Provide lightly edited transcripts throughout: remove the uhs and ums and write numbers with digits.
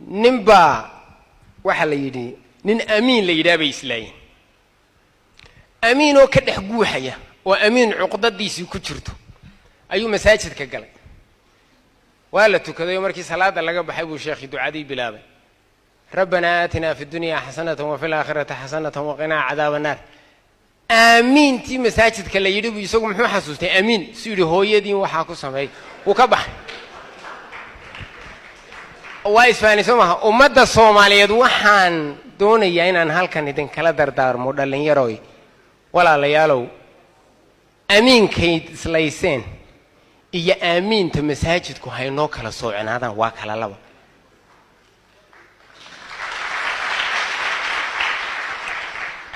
نمبا وحلا يدي نين أمين ليدا بيسلاين أمين وكده حقوه حيا وأمين عقدة ديسي كترته أيو مساجد كقلق ولا كذا يوم مركي صلاة لقى بحبه شيخ دعادي بلابه ربنا آتنا في الدنيا حسنة وفي الآخرة حسنة وقنا عذاب النار آمين تي مساجد كلا يدو بيسوق محو حسوستي آمين سيري هو يدي وحاكو سمعي وكبح وايس فاني سمها أمد الصومالية وحان دوني يين أن هالكا ندين كلا دردار مودلين يروي ولا ليالو آمين كيد سلايسين إيا آمين تمساجد كو هاي نوكلا صوعن هذا واكلا لبا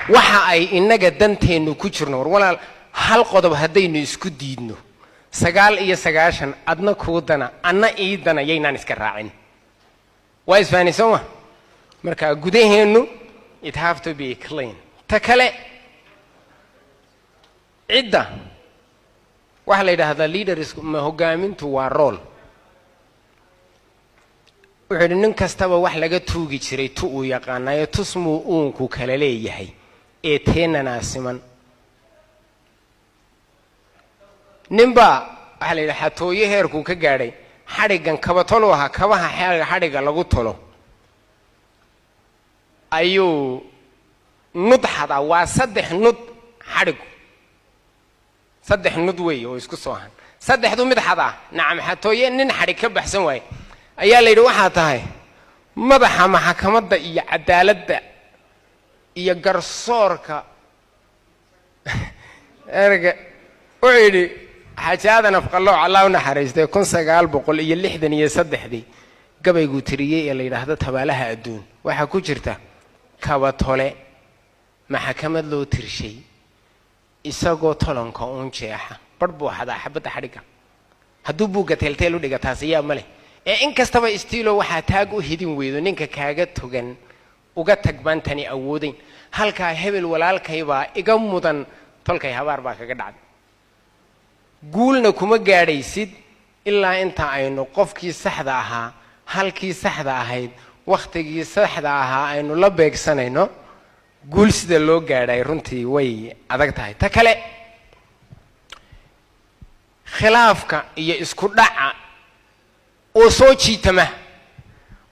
waxa ay inaga danteenu ku jirno walaal hal qodob hadaynu isku diidno 9 adna kuudana anna iidana yeynaan iska raacin waa isfaaniisoma marka gudaheenu it have to be clean takale cidda waxa la yiraahdaa leaders ma hogaamintu waa role wuxuu nin kastaba wax laga tuugi jiray tu uu yaqaanayo tusmu uunku kala leeyahay eeteena naasiman nimba waxa la yiraahdaa tooyo heerku ka gaadhay xarigan kaba tolo aha kabaha xariga lagu tolo ayuu nudxada waa 3 nud xarigu 3 nud way oo isku soo han 3du mid xada nacam xatooye nin xarig ka baxsan way ayaa la yiri waxa tahay madaxa maxkamadda iyo cadaaladda iyo garsoorka erga waydi xajaadan afqallo Allah una xariistay 1963 gabaygu tiriyay ee la yiraahdo tabaalaha adduun waxa ku jirta kaba tole maxkamad loo tirshay isagoo tolonka uun jeexa barbu hada xabada xariga haduu buuga teelteel u dhiga taasiya male ee in kastaba istiilo waxa taag u hidin weedo ninka kaaga togan uga tagbaantani awoodin halka hebel walaalkay baa iga mudan tolkay habaar baa kaga dhacday guulna kuma gaadhaysid ilaa inta aynu qofkii saxda ahaa halkii saxda ahayd waqtigii saxda ahaa aynu la beegsanayno guul sida loo gaadhay runtii way adag tahay ta kale khilaafka iyo isku dhaca oo soo jiitama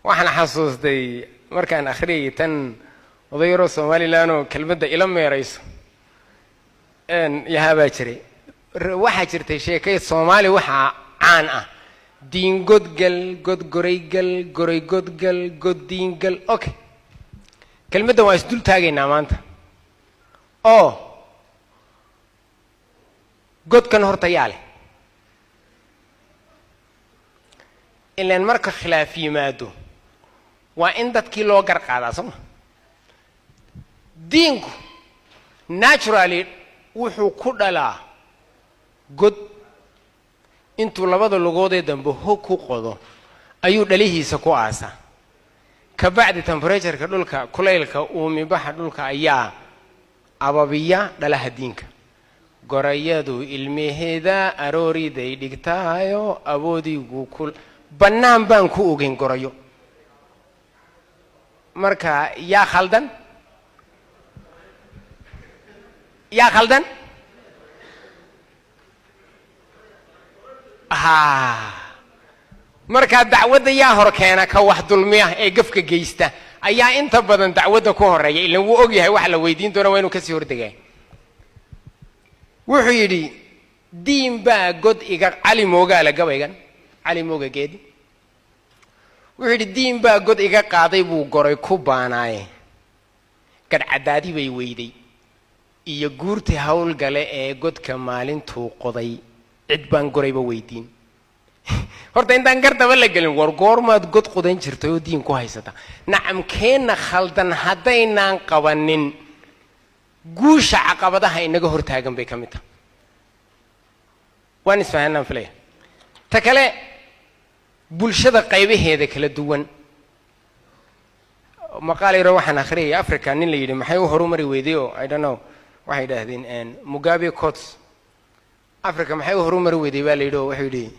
waxaan xasuustay markaan akhriyay tan odayro Soomaaliland oo kelmadda ila meerayso yaaba jiray waxa jirtay sheekay Soomaali waxa caan ah diin godgal godgoraygal goray godgal goddiingal okay kelmadda waa isdul taagaynaa maanta oo godkan horta yaale ilaan marka khilaaf yimaado waa in dadkii loo gar qaadaa soo diinku naturally wuxuu ku dhalaa god intuu labada lugood ee dambe hog ku qodo ayuu dhalihiisa ku aasa ka bacdi temperature-ka dhulka kulaylka uu mibaxa dhulka ayaa ababiya dhalaha diinka gorayadu ilmeheeda arooriday dhigtaayo awoodigu kul banaan baan ku ogeyn gorayo marka yaa khaldan marka dacwada yaa hor keena ka wax dulmiya ee gafka geysta ayaa inta badan dacwada ku horeeya ilaa uu og yahay wax la weydiin doono waa inuu ka sii hordegaa wuxuu yiri diin baa god iga cali moogaala gabaygan cali mooga geedi wuxuu yiri diin baa god iga qaaday buu goray ku baanaaye kad cadaadi bay weyday iyo guurti hawl gale ee godka maalintuu qoday cid baan gorayba weydiin horta intaan gardaba la gelin war goormaad god qodan jirtay oo diin ku haysata nacam keena khaldan hadaynaan qabanin guusha caqabadaha inaga hortaagan bay kamid waan isfahanaan filay ta kale bulshada qaybaheeda kala duwan maqaaliiro waxaan akhriyay Africa nin la yiri maxay u horumari weedayo I don't know waxay yiraahdeen Mugabe quotes Africa maxay u horumari weeday baa la yiri wuxuu yiri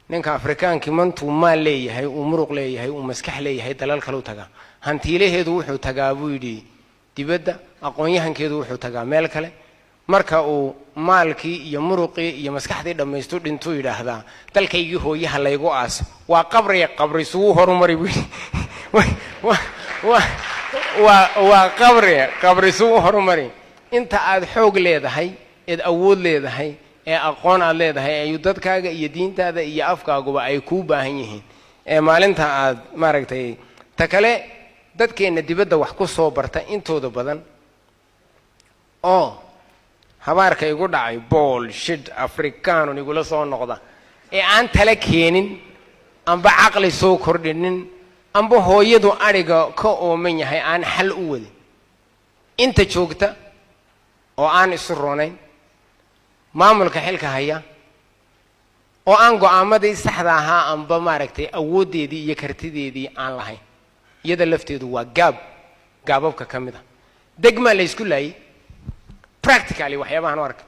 ninka afrikaankii mantuu maal leeyahay uu muruq leeyahay uu maskax leeyahay dalal kale u tagaa hantiilaheedu wuxuu tagaa buu yidhi dibadda aqoon-yahankeedu wuxuu tagaa meel kale marka uu maalkii iyo muruqii iyo maskaxdii dhammaystu dhintuu yidhaahdaa dalkaygii hooyaha laygu aaso waa qabri suu horumari buu yidhi waa qabri suu horumari inta aad xoog leedahay eed awood leedahay ee aqoon aad leedahay ayuu dadkaaga iyo diintaada iyo afkaaguba ay kuu baahan yihiin ee maalinta aad maaragtay ta kale dadkeenna dibadda wax ku soo barta intooda badan oo habaarka igu dhacay bool shid afrikaanun igula soo noqda ee aan tala keenin amba caqli soo kordhinin amba hooyadu adhiga ka ooman yahay aan xal u wadin inta joogta oo aan isu roonayn maamulka xilka haya oo aan go'aamadii saxda ahaa amba maaragtay awooddeedii iyo kartideedii aan lahayn iyada lafteedu waa gaababka ka mid a degmaa la isku laayay practically waxyaabahan u arka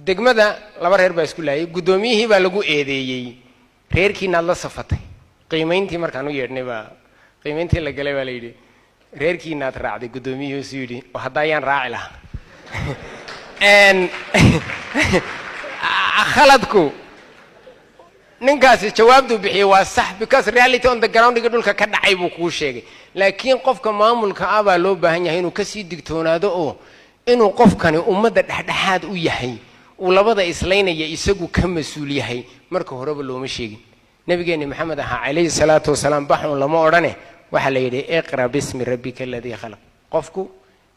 degmada laba reer baa isku laayay guddoomiyihii baa lagu eedeeyey reerkiinaad la safatay qiimayntii markaan u yeedhnay baa qiimayntii la galay baa la yidhi reerkiinaad raacday guddoomiyihii suu yidhi oo hadda ayaan raaci lahaa khaladku ninkaasi jawaabtuu bixiyey waa sax because reality on the groundiga dhulka ka dhacay buu kuu sheegay laakiin qofka maamulka ah baa loo baahan yahay inuu kasii digtoonaado oo inuu qofkani ummadda dhexdhexaad u yahay uu labada islaynaya isagu ka mas-uul yahay marka horeba looma sheegin nabigeenni maxamed ahaa calayhi salaatu wasalaam baxun lama odhane waxaa la yidhi iqra bismi rabbika aladii khalaq qofku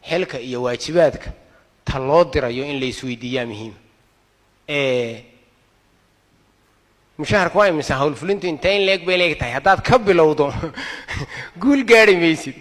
xilka iyo waajibaadka ta loo dirayo in la isweydiiyaa muhiim mushaharka waa imisa howlfulintu intee in leeg bay leeg tahay haddaad ka bilowdo guul gaari maysid